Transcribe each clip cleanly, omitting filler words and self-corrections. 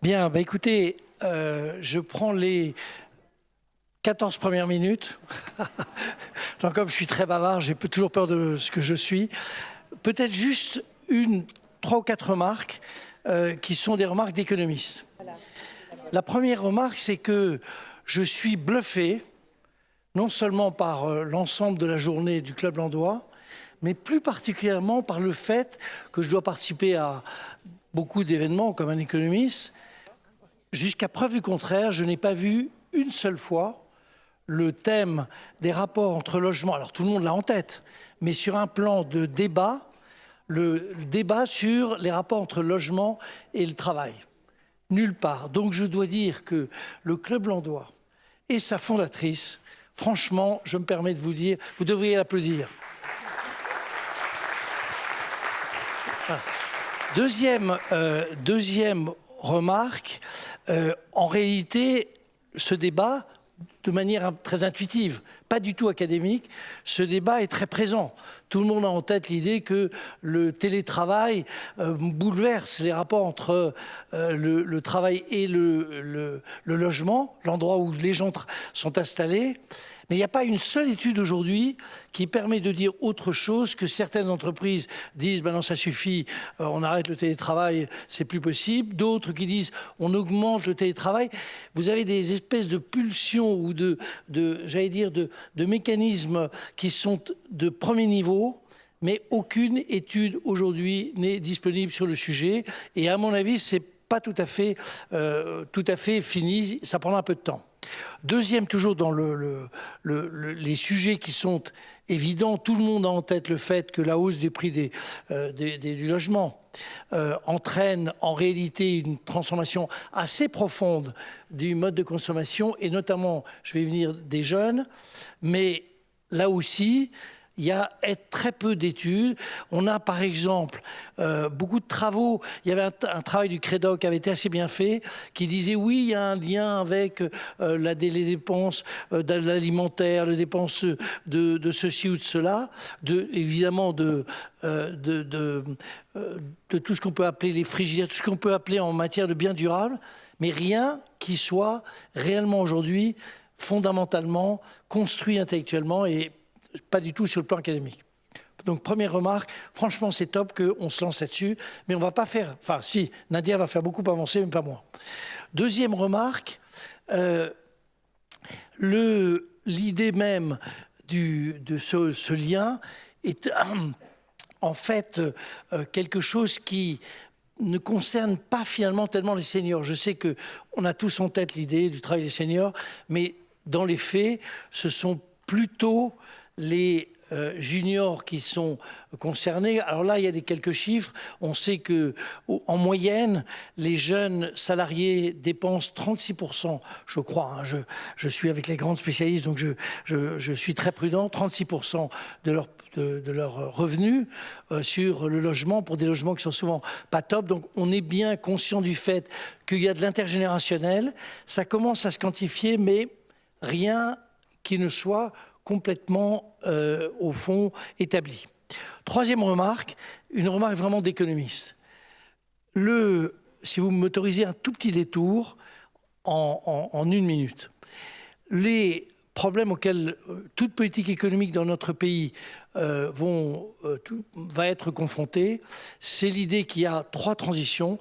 Bien, bah écoutez, je prends les 14 premières minutes. Donc, comme je suis très bavard, j'ai toujours peur de ce que je suis. Peut-être juste trois ou quatre remarques qui sont des remarques d'économistes. La première remarque, c'est que je suis bluffé, non seulement par l'ensemble de la journée du Club Landois, mais plus particulièrement par le fait que je dois participer à beaucoup d'événements comme un économiste. Jusqu'à preuve du contraire, je n'ai pas vu une seule fois le thème des rapports entre logements, alors tout le monde l'a en tête, mais sur un plan de débat, le débat sur les rapports entre logement et le travail. Nulle part. Donc je dois dire que le Club Landois et sa fondatrice, franchement, je me permets de vous dire, vous devriez l'applaudir. Deuxième remarque, en réalité, ce débat, de manière très intuitive, pas du tout académique, ce débat est très présent. Tout le monde a en tête l'idée que le télétravail bouleverse les rapports entre le travail et le logement, l'endroit où les gens sont installés. Mais il n'y a pas une seule étude aujourd'hui qui permet de dire autre chose que certaines entreprises disent ben non, ça suffit, on arrête le télétravail, c'est plus possible. D'autres qui disent on augmente le télétravail. Vous avez des espèces de pulsions ou j'allais dire, de mécanismes qui sont de premier niveau. Mais aucune étude aujourd'hui n'est disponible sur le sujet. Et à mon avis, c'est pas tout à fait fini. Ça prendra un peu de temps. Deuxième, toujours dans les sujets qui sont évidents, tout le monde a en tête le fait que la hausse du prix du logement entraîne en réalité une transformation assez profonde du mode de consommation et notamment, je vais y venir, des jeunes. Mais là aussi, il y a très peu d'études. On a par exemple beaucoup de travaux. Il y avait un travail du CREDOC qui avait été assez bien fait, qui disait oui, il y a un lien avec les dépenses de l'alimentaire, les dépenses de ceci ou de cela, évidemment de tout ce qu'on peut appeler les frigidaires, tout ce qu'on peut appeler en matière de biens durables, mais rien qui soit réellement aujourd'hui fondamentalement construit intellectuellement et pas du tout sur le plan académique. Donc, première remarque, franchement, c'est top qu'on se lance là-dessus, mais on ne va pas faire... Enfin, si, Nadia va faire beaucoup avancer, mais pas moi. Deuxième remarque, l'idée même de ce lien est en fait quelque chose qui ne concerne pas finalement tellement les seniors. Je sais qu'on a tous en tête l'idée du travail des seniors, mais dans les faits, ce sont plutôt les juniors qui sont concernés. Alors là, il y a quelques chiffres. On sait qu'en moyenne, les jeunes salariés dépensent 36%, je crois. Hein, je suis avec les grandes spécialistes, donc je suis très prudent. 36% de leurs revenus sur le logement, pour des logements qui sont souvent pas top. Donc on est bien conscient du fait qu'il y a de l'intergénérationnel. Ça commence à se quantifier, mais rien qui ne soit complètement, au fond, établi. Troisième remarque, une remarque vraiment d'économiste. Si vous m'autorisez un tout petit détour en une minute, les problèmes auxquels toute politique économique dans notre pays va être confrontée, c'est l'idée qu'il y a trois transitions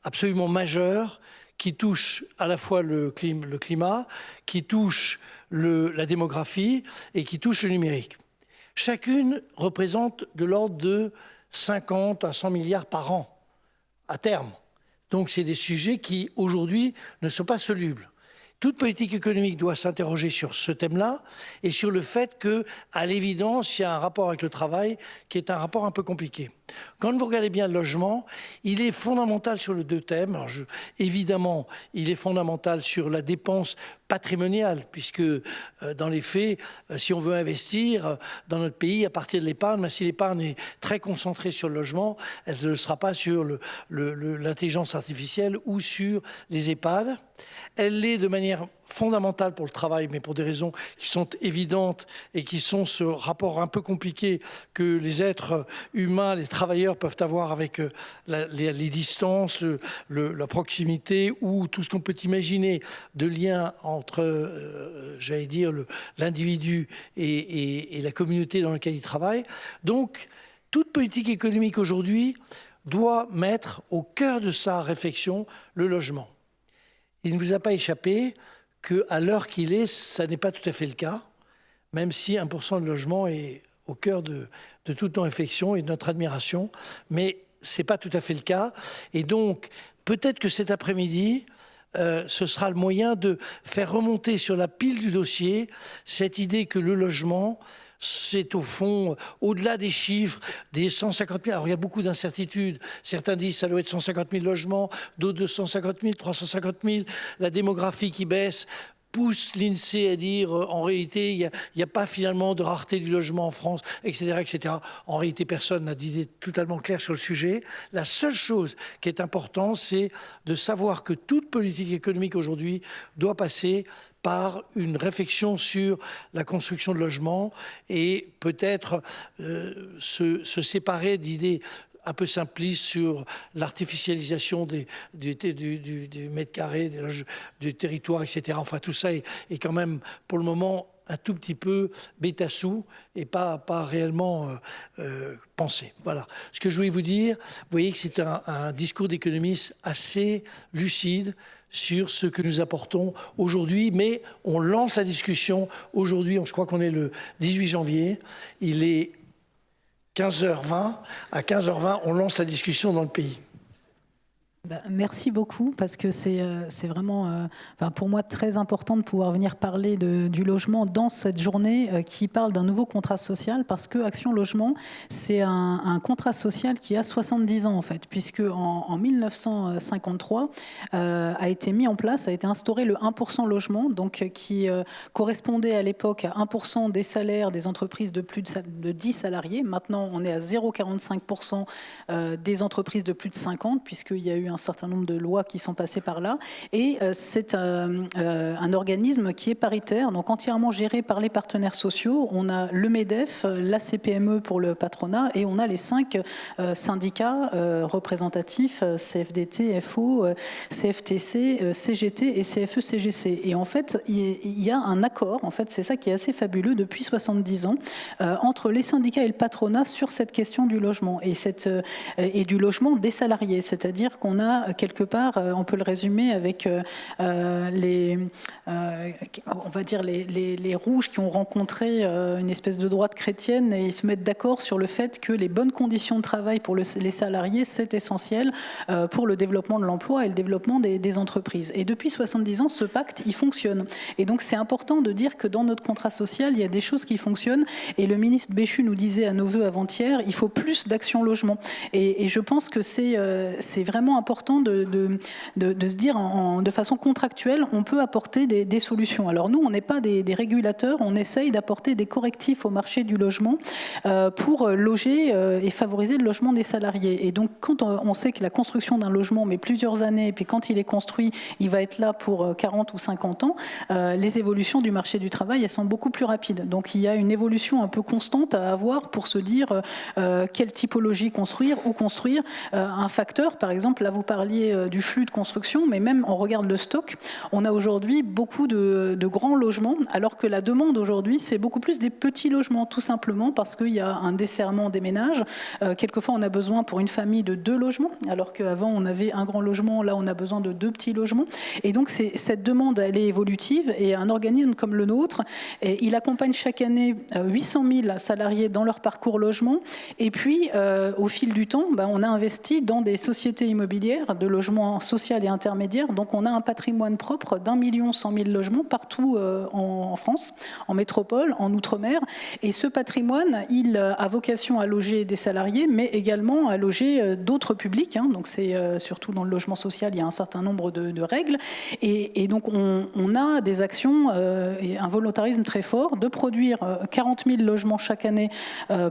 absolument majeures qui touchent à la fois le climat, qui touchent la démographie et qui touchent le numérique. Chacune représente de l'ordre de 50 à 100 milliards par an, à terme. Donc c'est des sujets qui, aujourd'hui, ne sont pas solubles. Toute politique économique doit s'interroger sur ce thème-là et sur le fait qu'à l'évidence, il y a un rapport avec le travail qui est un rapport un peu compliqué. Quand vous regardez bien le logement, il est fondamental sur les deux thèmes. Alors évidemment, il est fondamental sur la dépense patrimoniale, puisque dans les faits, si on veut investir dans notre pays à partir de l'épargne, si l'épargne est très concentrée sur le logement, elle ne le sera pas sur l'intelligence artificielle ou sur les EHPAD. Elle l'est de manière fondamentale pour le travail, mais pour des raisons qui sont évidentes et qui sont ce rapport un peu compliqué que les êtres humains, les travailleurs peuvent avoir avec les distances, la proximité ou tout ce qu'on peut imaginer de lien entre, j'allais dire, l'individu et la communauté dans laquelle il travaille. Donc, toute politique économique aujourd'hui doit mettre au cœur de sa réflexion le logement. Il ne vous a pas échappé qu'à l'heure qu'il est, ça n'est pas tout à fait le cas, même si 1% de logement est au cœur de toute nos réflexions et de notre admiration, mais ce n'est pas tout à fait le cas. Et donc, peut-être que cet après-midi, ce sera le moyen de faire remonter sur la pile du dossier cette idée que le logement, c'est au fond, au-delà des chiffres, des 150 000. Alors il y a beaucoup d'incertitudes. Certains disent que ça doit être 150 000 logements, d'autres 250 000, 350 000. La démographie qui baisse pousse l'INSEE à dire en réalité, il n'y a pas finalement de rareté du logement en France, etc., etc. En réalité, personne n'a d'idée totalement claire sur le sujet. La seule chose qui est importante, c'est de savoir que toute politique économique aujourd'hui doit passer par une réflexion sur la construction de logements et peut-être se séparer d'idées un peu simpliste sur l'artificialisation du mètre carré, du territoire, etc. Enfin, tout ça est quand même, pour le moment, un tout petit peu bêta-sous et pas réellement pensé. Voilà. Ce que je voulais vous dire, vous voyez que c'est un discours d'économiste assez lucide sur ce que nous apportons aujourd'hui, mais on lance la discussion aujourd'hui, je crois qu'on est le 18 janvier, il est 15h20, à 15h20, on lance la discussion dans le pays. Merci beaucoup, parce que c'est vraiment, pour moi, très important de pouvoir venir parler du logement dans cette journée qui parle d'un nouveau contrat social, parce que Action Logement, c'est un contrat social qui a 70 ans, en fait, puisque en 1953 a été mis en place, a été instauré le 1% logement, donc qui correspondait à l'époque à 1% des salaires des entreprises de plus de 10 salariés. Maintenant, on est à 0,45% des entreprises de plus de 50, puisqu'il y a eu un certain nombre de lois qui sont passées par là. Et c'est un organisme qui est paritaire, donc entièrement géré par les partenaires sociaux. On a le MEDEF, la CPME pour le patronat, et on a les 5 syndicats représentatifs, CFDT, FO, CFTC, CGT et CFE-CGC. Et en fait, il y a un accord, en fait, c'est ça qui est assez fabuleux, depuis 70 ans, entre les syndicats et le patronat sur cette question du logement et du logement des salariés. C'est-à-dire qu'on a quelque part, on peut le résumer avec on va dire les rouges qui ont rencontré une espèce de droite chrétienne et ils se mettent d'accord sur le fait que les bonnes conditions de travail pour les salariés, c'est essentiel pour le développement de l'emploi et le développement des entreprises. Et depuis 70 ans, ce pacte, il fonctionne. Et donc, c'est important de dire que dans notre contrat social, il y a des choses qui fonctionnent. Et le ministre Béchu nous disait à nos vœux avant-hier, il faut plus d'Action Logement. Et je pense que c'est vraiment important de se dire de façon contractuelle, on peut apporter des solutions. Alors nous, on n'est pas des régulateurs, on essaye d'apporter des correctifs au marché du logement pour loger et favoriser le logement des salariés. Et donc, quand on sait que la construction d'un logement met plusieurs années, et puis quand il est construit, il va être là pour 40 ou 50 ans, les évolutions du marché du travail, elles sont beaucoup plus rapides. Donc, il y a une évolution un peu constante à avoir pour se dire quelle typologie construire, où construire. Un facteur, par exemple, là vous parliez du flux de construction, mais même on regarde le stock, on a aujourd'hui beaucoup de grands logements, alors que la demande aujourd'hui, c'est beaucoup plus des petits logements, tout simplement parce qu'il y a un desserrement des ménages. Quelquefois, on a besoin pour une famille de 2 logements, alors qu'avant, on avait un grand logement, là, on a besoin de 2 petits logements. Et donc, cette demande, elle est évolutive, et un organisme comme le nôtre, il accompagne chaque année 800 000 salariés dans leur parcours logement, et puis, au fil du temps, on a investi dans des sociétés immobilières de logement social et intermédiaire. Donc, on a un patrimoine propre d'1 100 000 logements partout en France, en métropole, en outre-mer. Et ce patrimoine, il a vocation à loger des salariés, mais également à loger d'autres publics. Donc, c'est surtout dans le logement social, il y a un certain nombre de règles. Et donc, on a des actions et un volontarisme très fort de produire 40 000 logements chaque année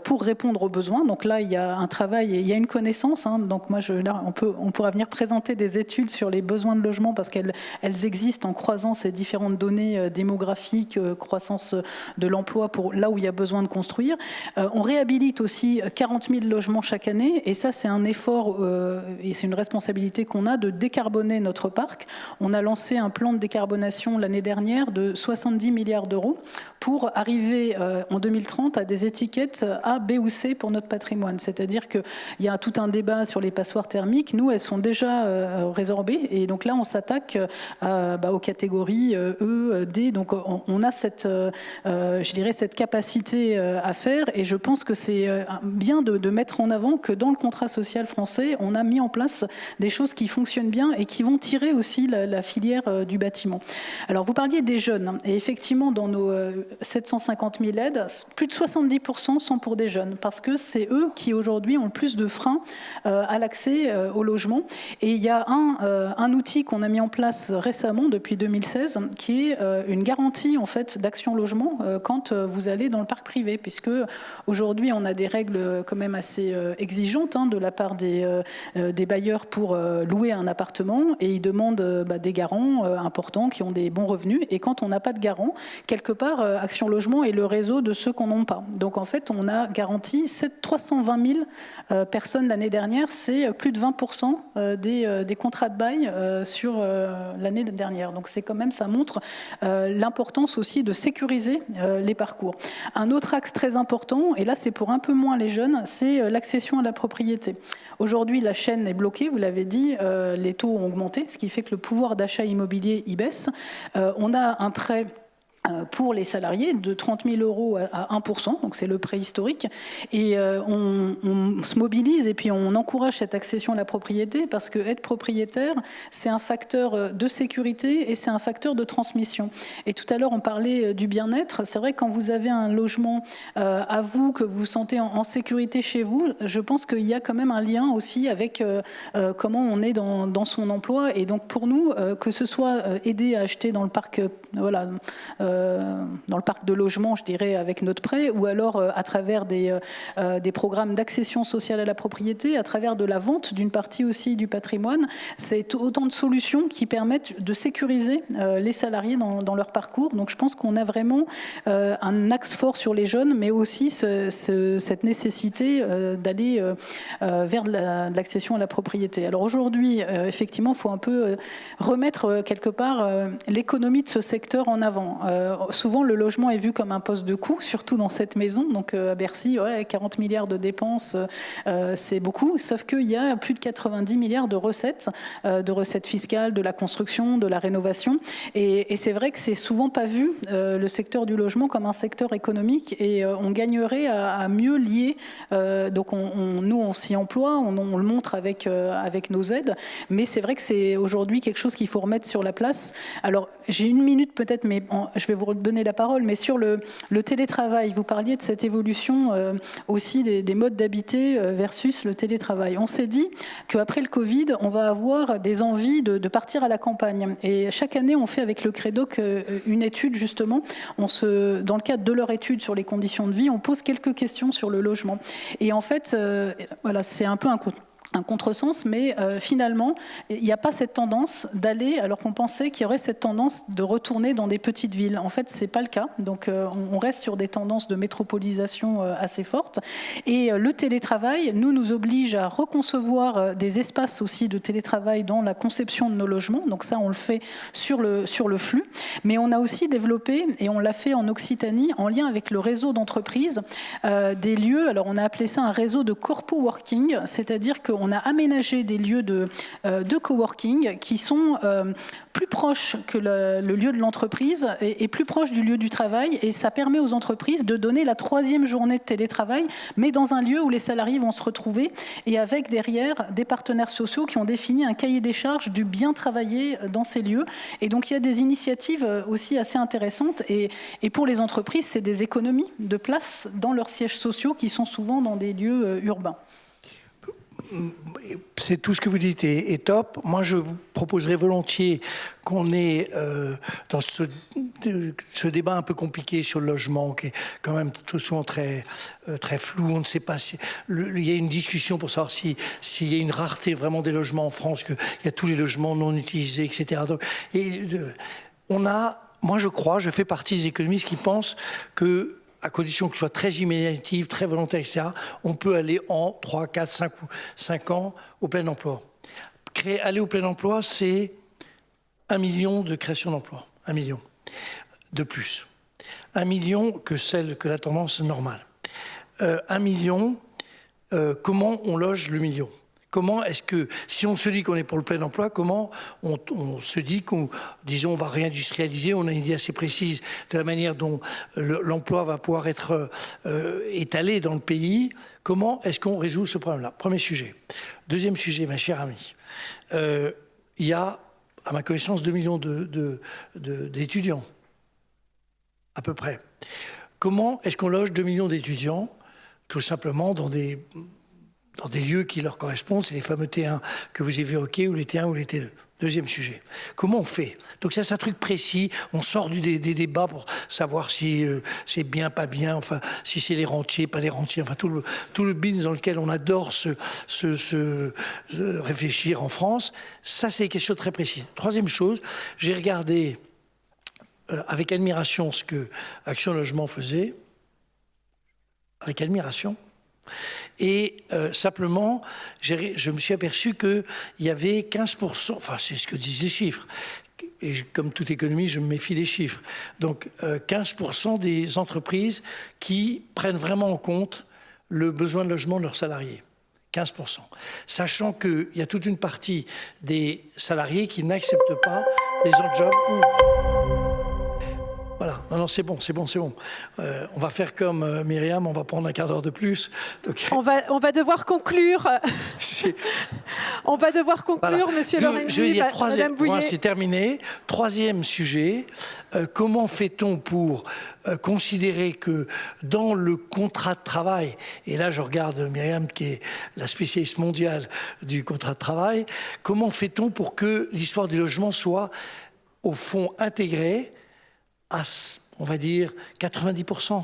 pour répondre aux besoins. Donc là, il y a un travail et il y a une connaissance. Donc moi, là, on pourra pourra venir présenter des études sur les besoins de logement parce qu'elles existent en croisant ces différentes données démographiques, croissance de l'emploi pour là où il y a besoin de construire. On réhabilite aussi 40 000 logements chaque année et ça c'est un effort et c'est une responsabilité qu'on a de décarboner notre parc. On a lancé un plan de décarbonation l'année dernière de 70 milliards d'euros pour arriver en 2030 à des étiquettes A, B ou C pour notre patrimoine. C'est-à-dire qu'il y a tout un débat sur les passoires thermiques. Nous, elles sont déjà résorbées. Et donc là, on s'attaque aux catégories E, D. Donc on a cette capacité à faire. Et je pense que c'est bien de mettre en avant que dans le contrat social français, on a mis en place des choses qui fonctionnent bien et qui vont tirer aussi la filière du bâtiment. Alors, vous parliez des jeunes. Et effectivement, dans nos 750 000 aides, plus de 70% sont pour des jeunes parce que c'est eux qui aujourd'hui ont le plus de freins à l'accès au logement. Et il y a un outil qu'on a mis en place récemment depuis 2016 qui est une garantie en fait d'action logement quand vous allez dans le parc privé, puisque aujourd'hui on a des règles quand même assez exigeantes de la part des bailleurs pour louer un appartement et ils demandent des garants importants qui ont des bons revenus. Et quand on n'a pas de garant, quelque part Action Logement est le réseau de ceux qu'on n'a pas. Donc en fait on a garanti 320 000 personnes l'année dernière, c'est plus de 20% des contrats de bail sur l'année dernière. Donc c'est quand même, ça montre l'importance aussi de sécuriser les parcours. Un autre axe très important, et là c'est pour un peu moins les jeunes, c'est l'accession à la propriété. Aujourd'hui la chaîne est bloquée, vous l'avez dit, les taux ont augmenté, ce qui fait que le pouvoir d'achat immobilier y baisse. On a un prêt pour les salariés de 30 000 € à 1%, donc c'est le prêt historique. Et on se mobilise et puis on encourage cette accession à la propriété parce que être propriétaire, c'est un facteur de sécurité et c'est un facteur de transmission. Et tout à l'heure, on parlait du bien-être. C'est vrai que quand vous avez un logement à vous, que vous vous sentez en sécurité chez vous, je pense qu'il y a quand même un lien aussi avec comment on est dans son emploi. Et donc pour nous, que ce soit aider à acheter dans le parc, dans le parc de logement, je dirais, avec notre prêt, ou alors à travers des programmes d'accession sociale à la propriété, à travers de la vente d'une partie aussi du patrimoine. C'est autant de solutions qui permettent de sécuriser les salariés dans leur parcours. Donc je pense qu'on a vraiment un axe fort sur les jeunes, mais aussi cette nécessité d'aller vers de l'accession à la propriété. Alors aujourd'hui, effectivement, il faut un peu remettre quelque part l'économie de ce secteur en avant. Souvent, le logement est vu comme un poste de coût, surtout dans cette maison. Donc, à Bercy, 40 milliards de dépenses, c'est beaucoup. Sauf qu'il y a plus de 90 milliards de recettes fiscales, de la construction, de la rénovation. Et c'est vrai que c'est souvent pas vu, le secteur du logement, comme un secteur économique. Et on gagnerait à mieux lier. Donc, nous, on s'y emploie, on le montre avec nos aides. Mais c'est vrai que c'est aujourd'hui quelque chose qu'il faut remettre sur la place. Alors, j'ai une minute peut-être, mais je vais vous redonner la parole, mais sur le télétravail, vous parliez de cette évolution aussi des modes d'habiter versus le télétravail. On s'est dit qu'après le Covid, on va avoir des envies de partir à la campagne. Et chaque année, on fait avec le Crédoc une étude, justement. Dans le cadre de leur étude sur les conditions de vie, on pose quelques questions sur le logement. Et en fait, voilà, c'est un peu un contresens, mais finalement, il n'y a pas cette tendance d'aller, alors qu'on pensait qu'il y aurait cette tendance de retourner dans des petites villes. En fait, ce n'est pas le cas. Donc, on reste sur des tendances de métropolisation assez fortes. Et le télétravail nous oblige à reconcevoir des espaces aussi de télétravail dans la conception de nos logements. Donc ça, on le fait sur le flux. Mais on a aussi développé, et on l'a fait en Occitanie, en lien avec le réseau d'entreprises, des lieux, alors on a appelé ça un réseau de corpo-working, c'est-à-dire qu'on a aménagé des lieux de coworking qui sont plus proches que le lieu de l'entreprise et plus proches du lieu du travail. Et ça permet aux entreprises de donner la 3e journée de télétravail, mais dans un lieu où les salariés vont se retrouver et avec derrière des partenaires sociaux qui ont défini un cahier des charges du bien travailler dans ces lieux. Et donc il y a des initiatives aussi assez intéressantes. Et pour les entreprises, c'est des économies de place dans leurs sièges sociaux qui sont souvent dans des lieux urbains. c'est tout ce que vous dites est top. Moi, je vous proposerais volontiers qu'on ait, dans ce débat un peu compliqué sur le logement, qui est quand même tout souvent très flou, on ne sait pas si... il y a une discussion pour savoir s'il y a une rareté vraiment des logements en France, qu'il y a tous les logements non utilisés, etc. Donc, moi, je fais partie des économistes qui pensent que, à condition que ce soit très imaginatif, très volontaire, etc., on peut aller en 3, 4, 5 ans au plein emploi. Aller au plein emploi, c'est 1 million de création d'emplois. 1 million de plus. 1 million que la tendance normale. 1 million, comment on loge le million ? Comment est-ce que, si on se dit qu'on est pour le plein emploi, comment on se dit qu'on va réindustrialiser, on a une idée assez précise de la manière dont l'emploi va pouvoir être étalé dans le pays. Comment est-ce qu'on résout ce problème-là? Premier sujet. Deuxième sujet, ma chère amie. Il y a, à ma connaissance, 2 millions d'étudiants, à peu près. Comment est-ce qu'on loge 2 millions d'étudiants, tout simplement dans des lieux qui leur correspondent, c'est les fameux T1 que vous évoquez, ou les T1 ou les T2. Deuxième sujet. Comment on fait? Donc ça, c'est un truc précis. On sort des débats pour savoir si c'est bien, pas bien, enfin, si c'est les rentiers, pas les rentiers, enfin, tout le business dans lequel on adore se réfléchir en France. Ça, c'est des questions très précises. Troisième chose, j'ai regardé avec admiration ce que Action Logement faisait. Avec admiration. Et simplement, je me suis aperçu qu'il y avait 15%, enfin c'est ce que disent les chiffres, et comme toute économie, je me méfie des chiffres, donc 15% des entreprises qui prennent vraiment en compte le besoin de logement de leurs salariés. 15%. Sachant qu'il y a toute une partie des salariés qui n'acceptent pas des jobs. Voilà, non, c'est bon. On va faire comme Myriam, on va prendre un quart d'heure de plus. Donc... On va devoir conclure. On va devoir conclure, voilà. Monsieur Lorenzi, Madame Bouillet. C'est terminé. Troisième sujet, comment fait-on pour considérer que dans le contrat de travail, et là je regarde Myriam qui est la spécialiste mondiale du contrat de travail, comment fait-on pour que l'histoire du logement soit au fond intégrée à, on va dire, 90%.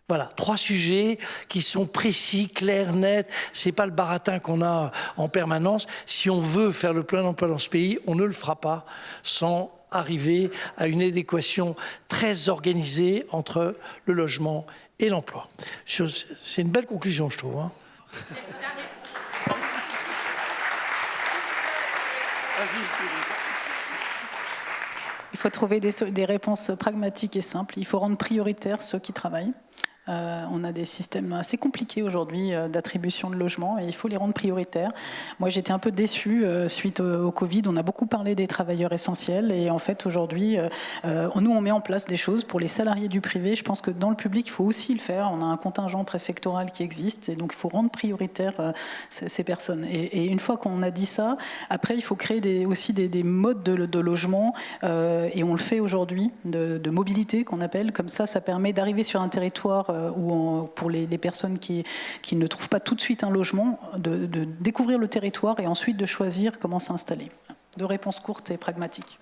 Voilà, 3 sujets qui sont précis, clairs, nets. C'est pas le baratin qu'on a en permanence. Si on veut faire le plein emploi dans ce pays, on ne le fera pas sans arriver à une adéquation très organisée entre le logement et l'emploi. C'est une belle conclusion, je trouve. Hein. Il faut trouver des réponses pragmatiques et simples. Il faut rendre prioritaires ceux qui travaillent. On a des systèmes assez compliqués aujourd'hui d'attribution de logements et il faut les rendre prioritaires. Moi, j'étais un peu déçue suite au Covid. On a beaucoup parlé des travailleurs essentiels et en fait, aujourd'hui, nous, on met en place des choses pour les salariés du privé. Je pense que dans le public, il faut aussi le faire. On a un contingent préfectoral qui existe et donc il faut rendre prioritaire ces personnes. Et une fois qu'on a dit ça, après, il faut créer aussi des modes de logement et on le fait aujourd'hui, de mobilité qu'on appelle. Comme ça permet d'arriver sur un territoire où pour les personnes qui ne trouvent pas tout de suite un logement, de découvrir le territoire et ensuite de choisir comment s'installer. 2 réponses courtes et pragmatiques.